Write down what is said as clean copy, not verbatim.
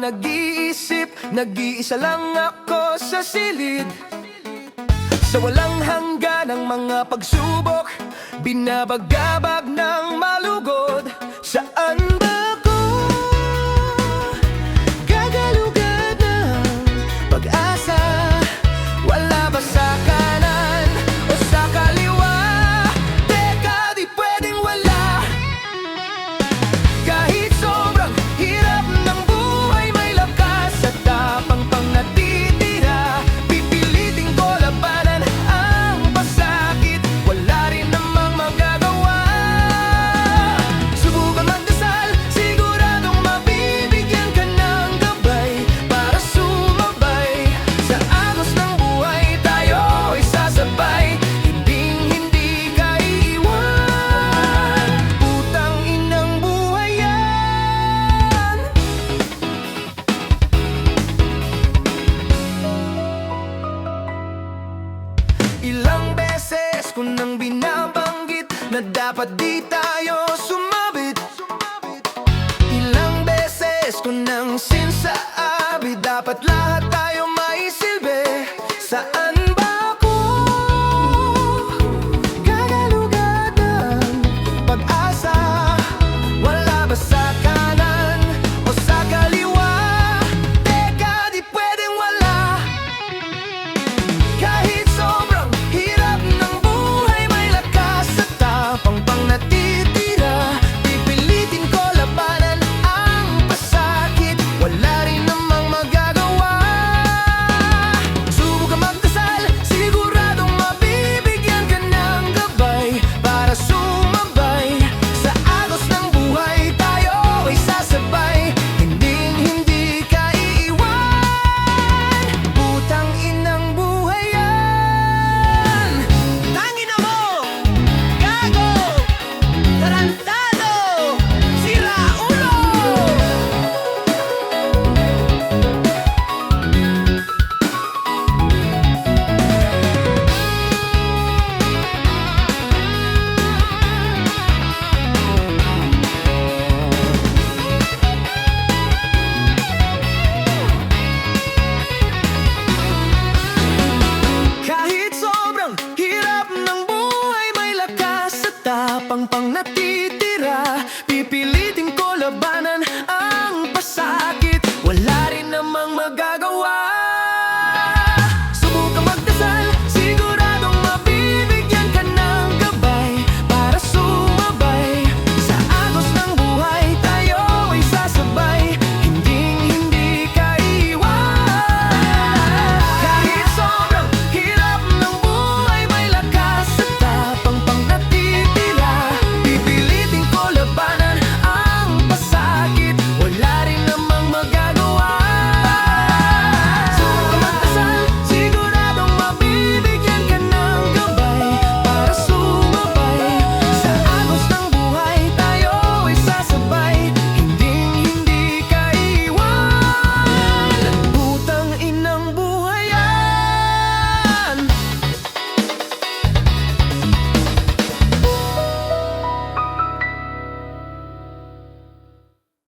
nag-iisip, nag-iisa lang ako sa silid. Sa walang hangganang mga pagsubok, binabagabag ng malugod. Saan ba ako gagalugad ng pag-asa? Wala ba sa kanan o sa kaliwa? Teka, di pwedeng wala. Kahit sobrang hirap ng buhay, may lakas at tapang pang natitira. Pipilitin ko labanan ang pasakit, wala rin namang magagawa. Subukan magdasal, siguradong mabibigyan ka ng gabay para sumabay. Sa agos ng buhay tayo'y sasabay, hinding-hindi ka iiwan. Putang inang buhay yan. Ilang beses ko nang binabanggit na dapat di tayo sumabit. Ilang beses ko nang sinsabi dapat lahat